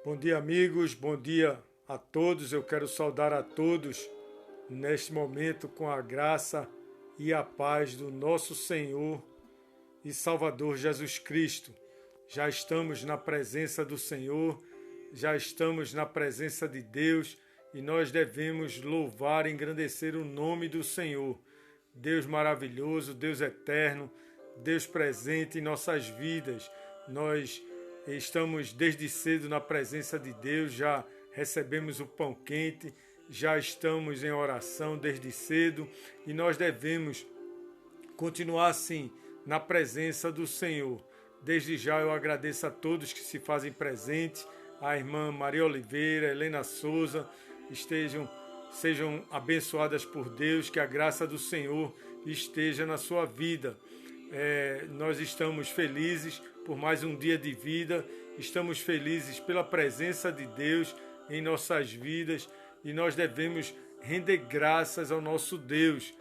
Bom dia, amigos. Bom dia a todos. Eu quero saudar a todos neste momento com a graça e a paz do nosso Senhor e Salvador Jesus Cristo. Já estamos na presença do Senhor, já estamos na presença de Deus e nós devemos louvar e engrandecer o nome do Senhor. Deus maravilhoso, Deus eterno, Deus presente em nossas vidas. Nós estamos desde cedo na presença de Deus, já recebemos o pão quente, já estamos em oração desde cedo e nós devemos continuar assim na presença do Senhor. Desde já eu agradeço a todos que se fazem presente, a irmã Maria Oliveira, Helena Souza, sejam abençoadas por Deus, que a graça do Senhor esteja na sua vida. Nós estamos felizes por mais um dia de vida, estamos felizes pela presença de Deus em nossas vidas e nós devemos render graças ao nosso Deus,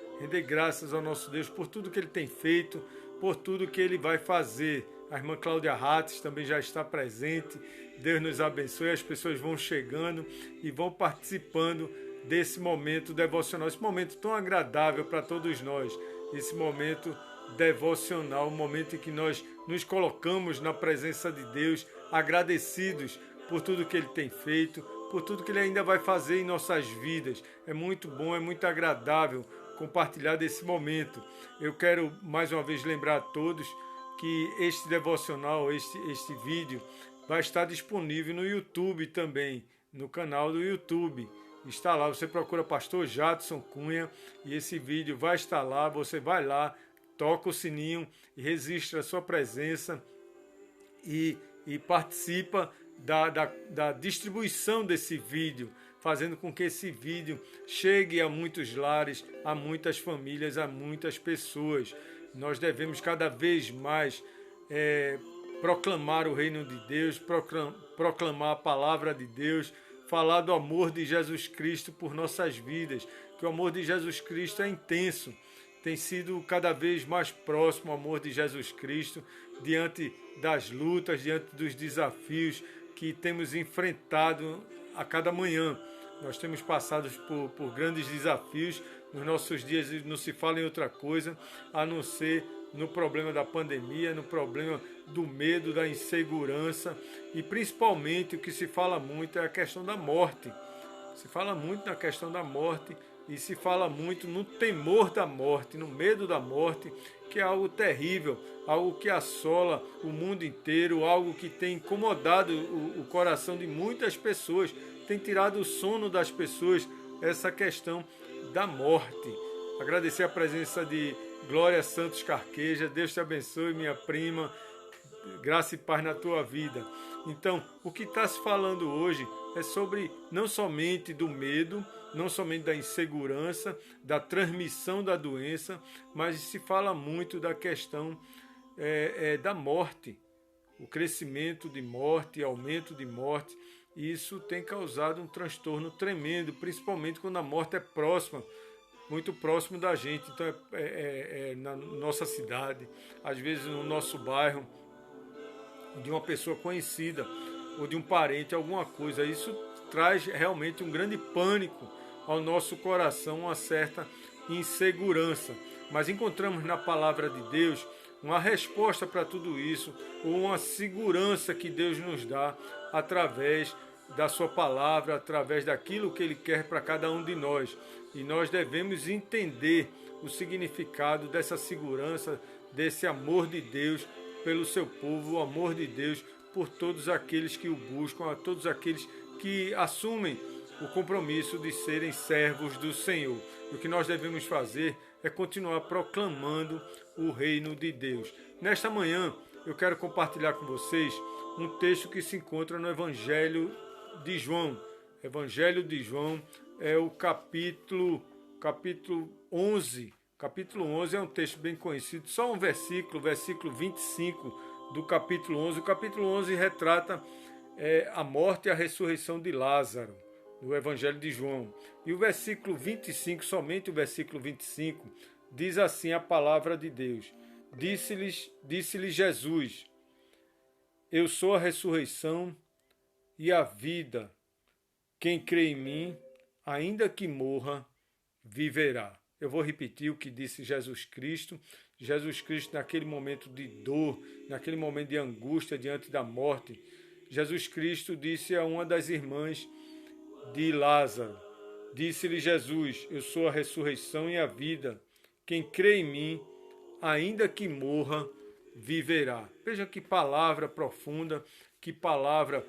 por tudo que Ele tem feito, por tudo que Ele vai fazer. A irmã Cláudia Rates também já está presente. Deus nos abençoe, as pessoas vão chegando e vão participando desse momento devocional, esse momento tão agradável para todos nós, esse momento devocional, um momento em que nós nos colocamos na presença de Deus, agradecidos por tudo que Ele tem feito, por tudo que Ele ainda vai fazer em nossas vidas. É muito bom, é muito agradável compartilhar desse momento. Eu quero mais uma vez lembrar a todos que este devocional, este vídeo, vai estar disponível no YouTube também, no canal do YouTube. Está lá, você procura Pastor Jadson Cunha e esse vídeo vai estar lá, você vai lá, toca o sininho e registra a sua presença e participa da distribuição desse vídeo, fazendo com que esse vídeo chegue a muitos lares, a muitas famílias, a muitas pessoas. Nós devemos cada vez mais proclamar o reino de Deus, proclamar a palavra de Deus, falar do amor de Jesus Cristo por nossas vidas, que o amor de Jesus Cristo é intenso. Tem sido cada vez mais próximo o amor de Jesus Cristo diante das lutas, diante dos desafios que temos enfrentado a cada manhã. Nós temos passado por grandes desafios, nos nossos dias não se fala em outra coisa, a não ser no problema da pandemia, no problema do medo, da insegurança e principalmente o que se fala muito é a questão da morte. Se fala muito na questão da morte e se fala muito no temor da morte, no medo da morte, que é algo terrível, algo que assola o mundo inteiro, algo que tem incomodado o coração de muitas pessoas, tem tirado o sono das pessoas, essa questão da morte. Agradecer a presença de Glória Santos Carqueja, Deus te abençoe, minha prima, graça e paz na tua vida. Então, o que está se falando hoje é sobre não somente do medo, não somente da insegurança, da transmissão da doença, mas se fala muito da questão da morte, o crescimento de morte, aumento de morte, e isso tem causado um transtorno tremendo, principalmente quando a morte é próxima, muito próximo da gente. Então na nossa cidade, às vezes no nosso bairro, de uma pessoa conhecida ou de um parente, alguma coisa. Isso traz realmente um grande pânico ao nosso coração, uma certa insegurança. Mas encontramos na palavra de Deus uma resposta para tudo isso, ou uma segurança que Deus nos dá através da sua palavra, através daquilo que Ele quer para cada um de nós. E nós devemos entender o significado dessa segurança, desse amor de Deus pelo seu povo, o amor de Deus por todos aqueles que o buscam, a todos aqueles que assumem o compromisso de serem servos do Senhor. E o que nós devemos fazer é continuar proclamando o reino de Deus. Nesta manhã, eu quero compartilhar com vocês um texto que se encontra no Evangelho de João. Evangelho de João é o capítulo 11. Capítulo 11 é um texto bem conhecido, só um versículo 25 do capítulo 11. O capítulo 11 retrata a morte e a ressurreição de Lázaro, no Evangelho de João. E o versículo 25, somente o versículo 25, diz assim a palavra de Deus. Disse-lhe Jesus: Eu sou a ressurreição e a vida. Quem crê em mim, ainda que morra, viverá. Eu vou repetir o que disse Jesus Cristo. Jesus Cristo, naquele momento de dor, naquele momento de angústia diante da morte, Jesus Cristo disse a uma das irmãs de Lázaro, disse-lhe Jesus: eu sou a ressurreição e a vida. Quem crê em mim, ainda que morra, viverá. Veja que palavra profunda, que palavra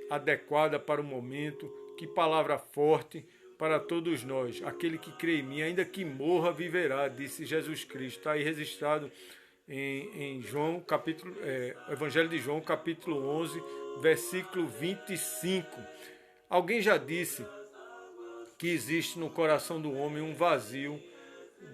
adequada para o momento, que palavra forte para todos nós. Aquele que crê em mim, ainda que morra, viverá, disse Jesus Cristo. Está aí registrado em João, Evangelho de João, capítulo 11, versículo 25. Alguém já disse que existe no coração do homem um vazio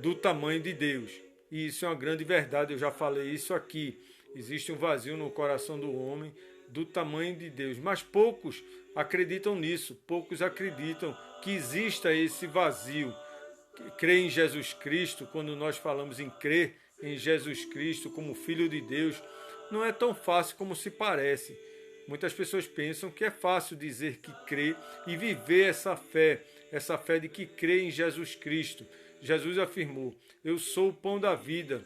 do tamanho de Deus. E isso é uma grande verdade, eu já falei isso aqui. Existe um vazio no coração do homem do tamanho de Deus. Mas poucos acreditam nisso, poucos acreditam que exista esse vazio. Crer em Jesus Cristo, quando nós falamos em crer em Jesus Cristo como Filho de Deus, não é tão fácil como se parece. Muitas pessoas pensam que é fácil dizer que crê e viver essa fé de que crê em Jesus Cristo. Jesus afirmou: eu sou o pão da vida,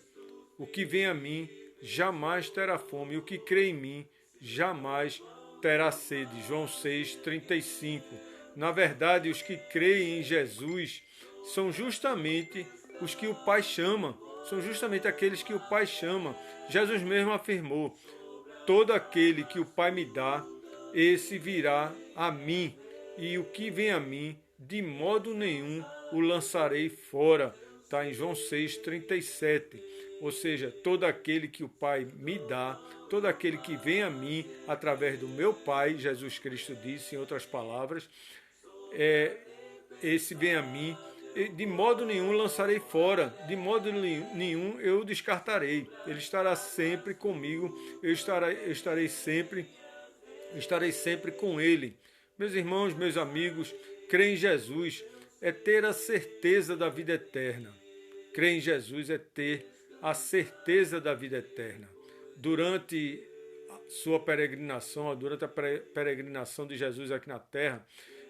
o que vem a mim jamais terá fome, e o que crê em mim jamais terá sede. João 6,35. Na verdade, os que creem em Jesus são justamente os que o Pai chama, são justamente aqueles que o Pai chama. Jesus mesmo afirmou: todo aquele que o Pai me dá, esse virá a mim, e o que vem a mim, de modo nenhum o lançarei fora. Está em João 6,37. Ou seja, todo aquele que o Pai me dá, todo aquele que vem a mim através do meu Pai, Jesus Cristo disse, em outras palavras, esse vem a mim, de modo nenhum lançarei fora, de modo nenhum eu descartarei. Ele estará sempre comigo, eu estarei sempre com ele. Meus irmãos, meus amigos, crer em Jesus é ter a certeza da vida eterna. Crer em Jesus é ter a certeza da vida eterna. Durante a sua peregrinação, durante a peregrinação de Jesus aqui na terra,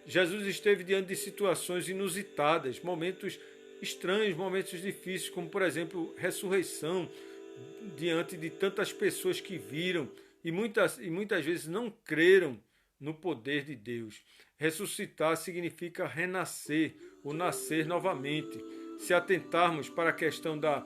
Jesus esteve diante de situações inusitadas, momentos estranhos, momentos difíceis, como, por exemplo, ressurreição, diante de tantas pessoas que viram e muitas vezes não creram no poder de Deus. Ressuscitar significa renascer, ou nascer novamente. Se atentarmos para a questão da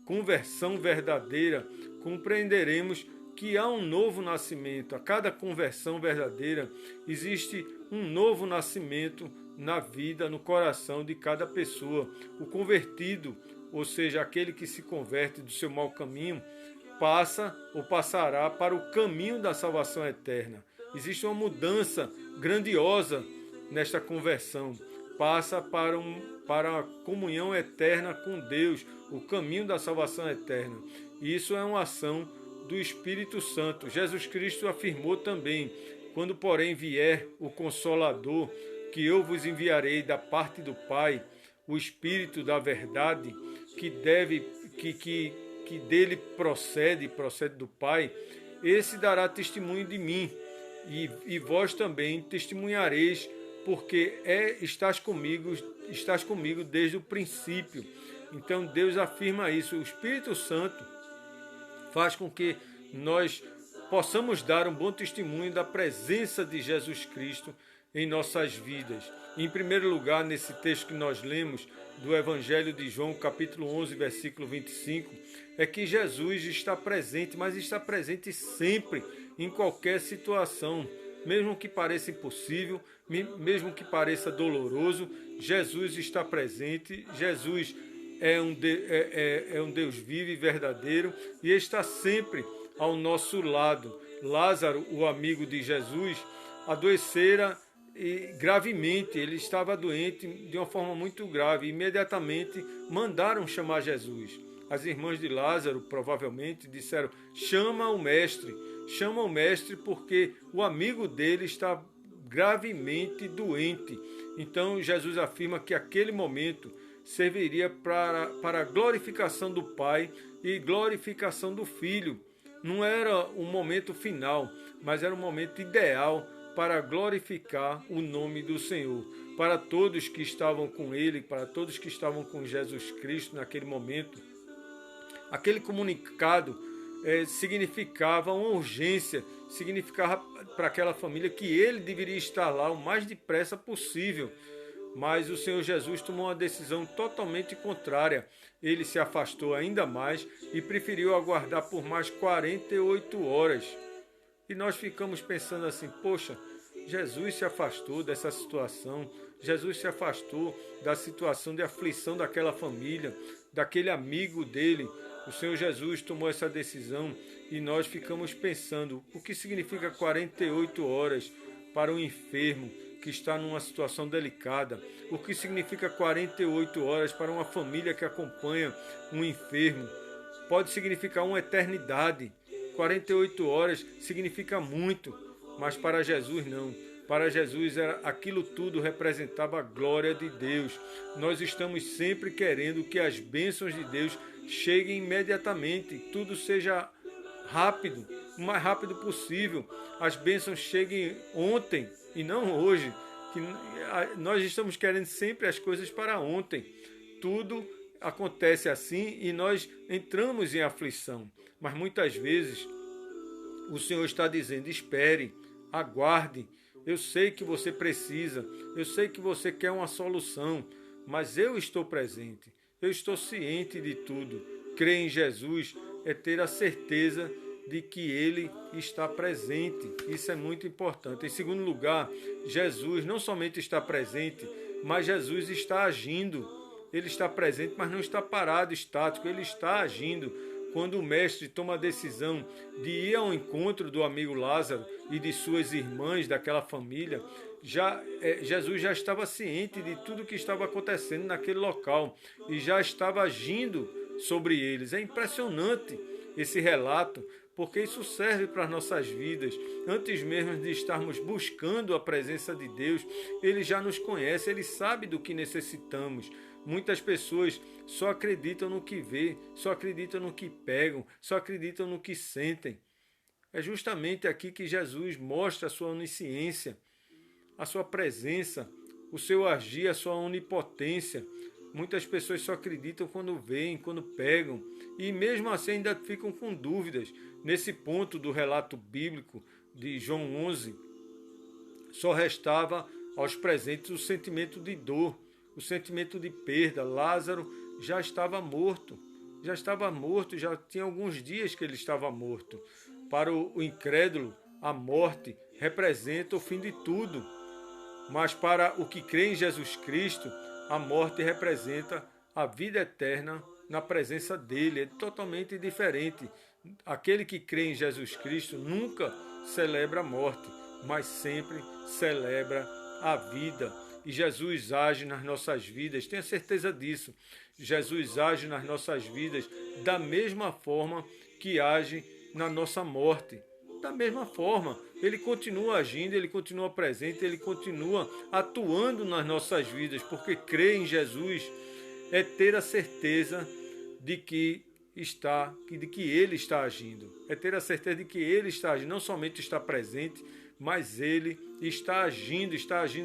conversão verdadeira, compreenderemos que há um novo nascimento. A cada conversão verdadeira existe um novo nascimento na vida, no coração de cada pessoa. O convertido, ou seja, aquele que se converte do seu mau caminho, passa ou passará para o caminho da salvação eterna. Existe uma mudança grandiosa nesta conversão. Passa para a comunhão eterna com Deus, o caminho da salvação eterna. E isso é uma ação do Espírito Santo. Jesus Cristo afirmou também: quando, porém, vier o Consolador, que eu vos enviarei da parte do Pai, o Espírito da verdade, que dele procede do Pai, esse dará testemunho de mim, e vós também testemunhareis, porque estás comigo desde o princípio. Então Deus afirma isso. O Espírito Santo faz com que nós possamos dar um bom testemunho da presença de Jesus Cristo em nossas vidas. Em primeiro lugar, nesse texto que nós lemos do Evangelho de João, capítulo 11, versículo 25, é que Jesus está presente, mas está presente sempre, em qualquer situação. Mesmo que pareça impossível, mesmo que pareça doloroso, Jesus está presente. Jesus é um Deus vivo e verdadeiro e está sempre ao nosso lado. Lázaro, o amigo de Jesus, adoecera gravemente. Ele estava doente de uma forma muito grave. Imediatamente mandaram chamar Jesus. As irmãs de Lázaro provavelmente disseram: chama o mestre, porque o amigo dele está gravemente doente. Então Jesus afirma que aquele momento serviria para a glorificação do Pai e glorificação do Filho. não era um momento final, mas era um momento ideal para glorificar o nome do Senhor. Para todos que estavam com ele, para todos que estavam com Jesus Cristo naquele momento, aquele comunicado significava uma urgência, significava para aquela família que ele deveria estar lá o mais depressa possível. Mas o Senhor Jesus tomou uma decisão totalmente contrária. Ele se afastou ainda mais e preferiu aguardar por mais 48 horas. E nós ficamos pensando assim, poxa, Jesus se afastou dessa situação, Jesus se afastou da situação de aflição daquela família, daquele amigo dele. O Senhor Jesus tomou essa decisão e nós ficamos pensando o que significa 48 horas para um enfermo que está numa situação delicada, o que significa 48 horas para uma família que acompanha um enfermo. Pode significar uma eternidade. 48 horas significa muito, mas para Jesus não. Para Jesus aquilo tudo representava a glória de Deus. Nós estamos sempre querendo que as bênçãos de Deus cheguem imediatamente, tudo seja rápido, o mais rápido possível. As bênçãos cheguem ontem e não hoje. Nós estamos querendo sempre as coisas para ontem. Tudo acontece assim e nós entramos em aflição. Mas muitas vezes o Senhor está dizendo, espere, aguarde. Eu sei que você precisa, eu sei que você quer uma solução, mas eu estou presente, eu estou ciente de tudo. Crer em Jesus é ter a certeza de que Ele está presente. Isso é muito importante. Em segundo lugar, Jesus não somente está presente, mas Jesus está agindo. Ele está presente, mas não está parado, estático. Ele está agindo. Quando o mestre toma a decisão de ir ao encontro do amigo Lázaro e de suas irmãs daquela família, Jesus já estava ciente de tudo que estava acontecendo naquele local e já estava agindo sobre eles. É impressionante esse relato, porque isso serve para as nossas vidas. Antes mesmo de estarmos buscando a presença de Deus, Ele já nos conhece, Ele sabe do que necessitamos. Muitas pessoas só acreditam no que vê, só acreditam no que pegam, só acreditam no que sentem. É justamente aqui que Jesus mostra a sua onisciência, a sua presença, o seu agir, a sua onipotência. Muitas pessoas só acreditam quando veem, quando pegam, e mesmo assim ainda ficam com dúvidas. Nesse ponto do relato bíblico de João 11, só restava aos presentes o sentimento de dor, o sentimento de perda. Lázaro já estava morto, já tinha alguns dias que ele estava morto. Para o incrédulo, a morte representa o fim de tudo, mas para o que crê em Jesus Cristo, a morte representa a vida eterna na presença dele. É totalmente diferente. Aquele que crê em Jesus Cristo nunca celebra a morte, mas sempre celebra a vida. E Jesus age nas nossas vidas, tenha certeza disso. Jesus age nas nossas vidas da mesma forma que age na nossa morte. Da mesma forma, Ele continua agindo, Ele continua presente, Ele continua atuando nas nossas vidas, porque crer em Jesus é ter a certeza de que Ele está agindo. É ter a certeza de que Ele está agindo, não somente está presente, mas Ele está agindo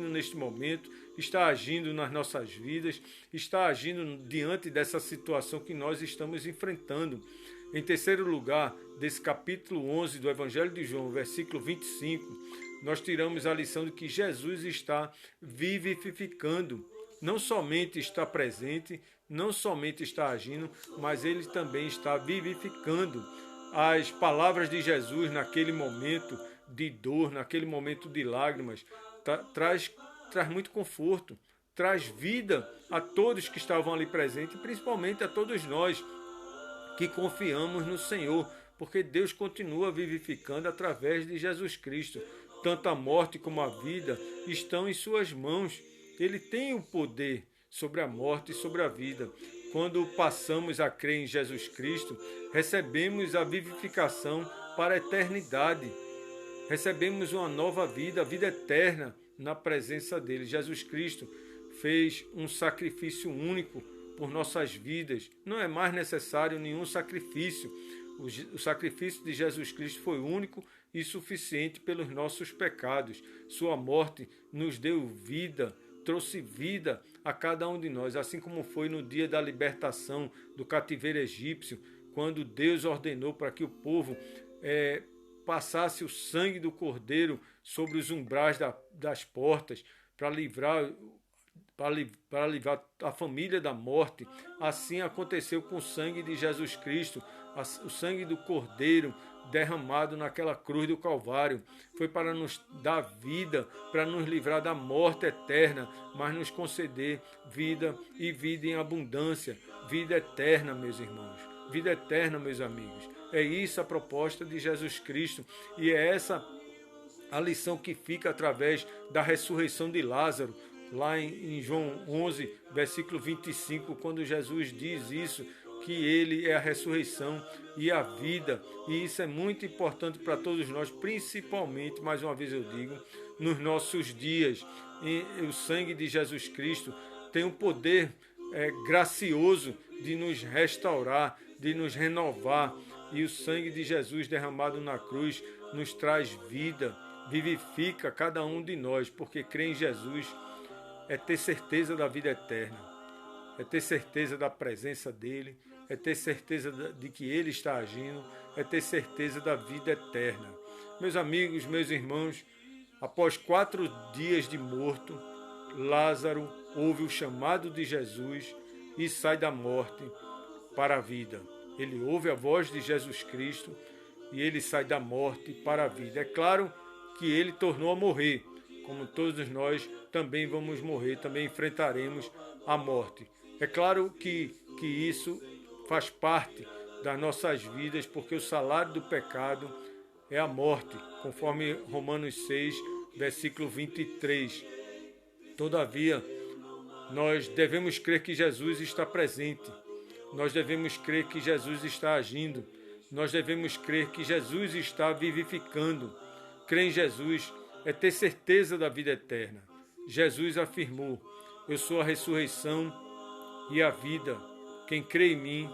neste momento, está agindo nas nossas vidas, está agindo diante dessa situação que nós estamos enfrentando. Em terceiro lugar, desse capítulo 11 do Evangelho de João, versículo 25, nós tiramos a lição de que Jesus está vivificando. Não somente está presente, não somente está agindo, mas Ele também está vivificando. As palavras de Jesus naquele momento de dor, naquele momento de lágrimas, traz muito conforto, traz vida a todos que estavam ali presentes, principalmente a todos nós que confiamos no Senhor, porque Deus continua vivificando através de Jesus Cristo. Tanto a morte como a vida estão em suas mãos. Ele tem o poder sobre a morte e sobre a vida. Quando passamos a crer em Jesus Cristo, recebemos a vivificação para a eternidade. Recebemos uma nova vida, a vida eterna na presença dele. Jesus Cristo fez um sacrifício único por nossas vidas. Não é mais necessário nenhum sacrifício. O sacrifício de Jesus Cristo foi único e suficiente pelos nossos pecados. Sua morte nos deu vida, trouxe vida a cada um de nós, assim como foi no dia da libertação do cativeiro egípcio, quando Deus ordenou para que o povo passasse o sangue do Cordeiro sobre os umbrais das portas, para livrar a família da morte. Assim aconteceu com o sangue de Jesus Cristo, o sangue do Cordeiro derramado naquela cruz do Calvário. Foi para nos dar vida, para nos livrar da morte eterna, mas nos conceder vida e vida em abundância. Vida eterna, meus irmãos. Vida eterna, meus amigos. É isso a proposta de Jesus Cristo e é essa a lição que fica através da ressurreição de Lázaro, lá em João 11, versículo 25, quando Jesus diz isso, que ele é a ressurreição e a vida. E isso é muito importante para todos nós, principalmente, mais uma vez eu digo, nos nossos dias. E o sangue de Jesus Cristo tem um poder gracioso de nos restaurar, de nos renovar. E o sangue de Jesus derramado na cruz nos traz vida, vivifica cada um de nós, porque crer em Jesus é ter certeza da vida eterna, é ter certeza da presença dele, é ter certeza de que ele está agindo, é ter certeza da vida eterna. Meus amigos, meus irmãos, após 4 dias de morto, Lázaro ouve o chamado de Jesus e sai da morte para a vida. Ele ouve a voz de Jesus Cristo e ele sai da morte para a vida. É claro que ele tornou a morrer, como todos nós também vamos morrer, também enfrentaremos a morte. É claro que isso faz parte das nossas vidas, porque o salário do pecado é a morte, conforme Romanos 6, versículo 23. Todavia, nós devemos crer que Jesus está presente, nós devemos crer que Jesus está agindo, nós devemos crer que Jesus está vivificando. Crer em Jesus é ter certeza da vida eterna. Jesus afirmou: eu sou a ressurreição e a vida. Quem crê em mim,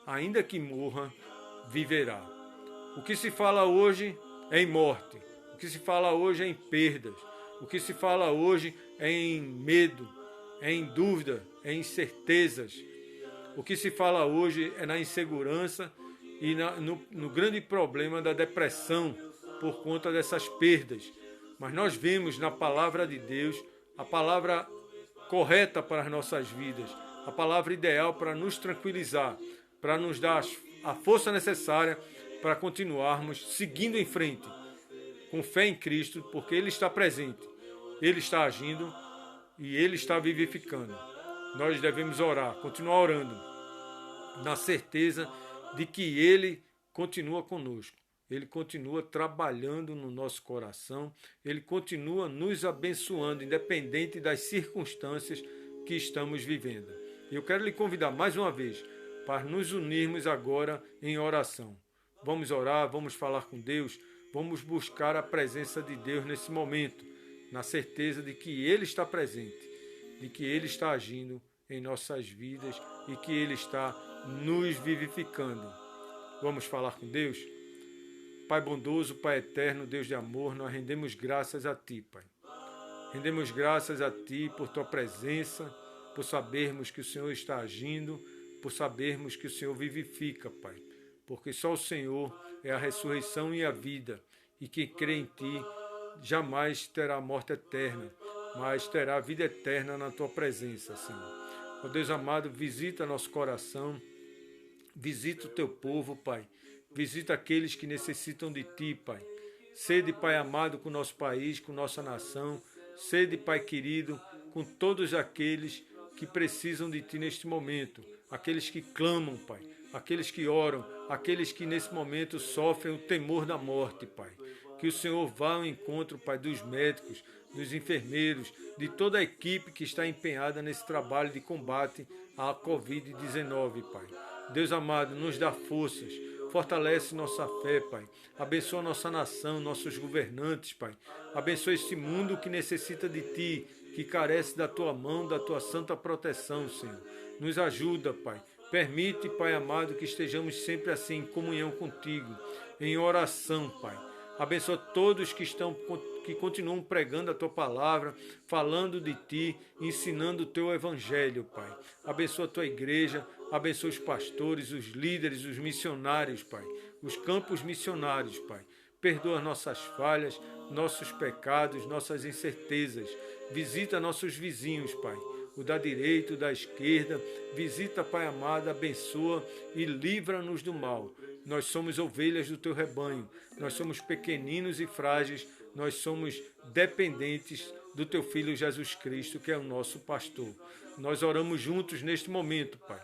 ainda que morra, viverá. O que se fala hoje é em morte. O que se fala hoje é em perdas. O que se fala hoje é em medo, é em dúvida, é em incertezas. O que se fala hoje é na insegurança e no grande problema da depressão por conta dessas perdas. Mas nós vemos na palavra de Deus a palavra correta para as nossas vidas, a palavra ideal para nos tranquilizar, para nos dar a força necessária para continuarmos seguindo em frente, com fé em Cristo, porque Ele está presente, Ele está agindo e Ele está vivificando. Nós devemos orar, continuar orando, na certeza de que Ele continua conosco. Ele continua trabalhando no nosso coração, Ele continua nos abençoando, independente das circunstâncias que estamos vivendo. Eu quero lhe convidar mais uma vez para nos unirmos agora em oração. Vamos orar, vamos falar com Deus, vamos buscar a presença de Deus nesse momento, na certeza de que Ele está presente, de que Ele está agindo em nossas vidas e que Ele está nos vivificando. Vamos falar com Deus? Pai bondoso, Pai eterno, Deus de amor, nós rendemos graças a Ti, Pai. Rendemos graças a Ti por Tua presença, por sabermos que o Senhor está agindo, por sabermos que o Senhor vivifica, Pai. Porque só o Senhor é a ressurreição e a vida, e quem crê em Ti jamais terá morte eterna, mas terá vida eterna na Tua presença, Senhor. Ó Deus amado, visita nosso coração, visita o Teu povo, Pai. Visita aqueles que necessitam de Ti, Pai. Sede, Pai amado, com o nosso país, com nossa nação. Sede, Pai querido, com todos aqueles que precisam de Ti neste momento. Aqueles que clamam, Pai. Aqueles que oram. Aqueles que nesse momento sofrem o temor da morte, Pai. Que o Senhor vá ao encontro, Pai, dos médicos, dos enfermeiros, de toda a equipe que está empenhada nesse trabalho de combate à Covid-19, Pai. Deus amado, nos dá forças. Fortalece nossa fé, Pai. Abençoa nossa nação, nossos governantes, Pai. Abençoa este mundo que necessita de Ti, que carece da Tua mão, da Tua santa proteção, Senhor. Nos ajuda, Pai, Permite, Pai amado, que estejamos sempre assim, em comunhão contigo, em oração, Pai. Abençoa todos que continuam pregando a tua palavra, falando de ti, ensinando o teu evangelho, Pai. Abençoa a tua igreja, abençoa os pastores, os líderes, os missionários, Pai. Os campos missionários, Pai. Perdoa nossas falhas, nossos pecados, nossas incertezas. Visita nossos vizinhos, Pai. O da direita, o da esquerda. Visita, Pai amado, abençoa e livra-nos do mal. Nós somos ovelhas do teu rebanho. Nós somos pequeninos e frágeis. Nós somos dependentes do teu Filho Jesus Cristo, que é o nosso pastor. Nós oramos juntos neste momento, Pai,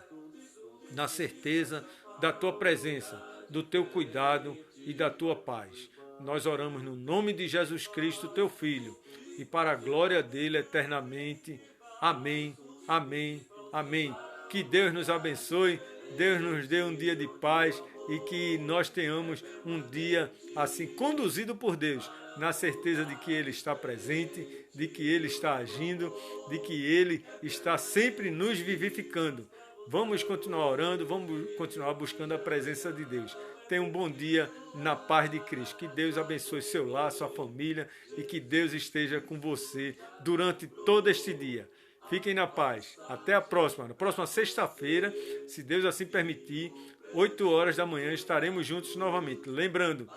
na certeza da tua presença, do teu cuidado e da tua paz. Nós oramos no nome de Jesus Cristo, teu Filho, e para a glória dele eternamente. Amém, amém, amém. Que Deus nos abençoe, Deus nos dê um dia de paz e que nós tenhamos um dia assim conduzido por Deus, na certeza de que Ele está presente, de que Ele está agindo, de que Ele está sempre nos vivificando. Vamos continuar orando, vamos continuar buscando a presença de Deus. Tenha um bom dia na paz de Cristo. Que Deus abençoe seu lar, sua família e que Deus esteja com você durante todo este dia. Fiquem na paz. Até a próxima. Na próxima sexta-feira, se Deus assim permitir, 8 horas da manhã, estaremos juntos novamente. Lembrando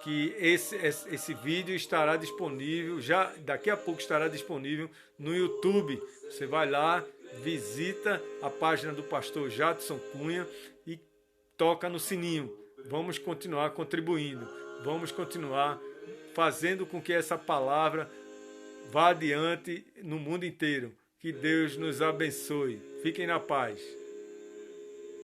que esse vídeo estará disponível, já daqui a pouco estará disponível no YouTube. Você vai lá, visita a página do pastor Jadson Cunha e toca no sininho. Vamos continuar contribuindo. Vamos continuar fazendo com que essa palavra vá adiante no mundo inteiro. Que Deus nos abençoe. Fiquem na paz.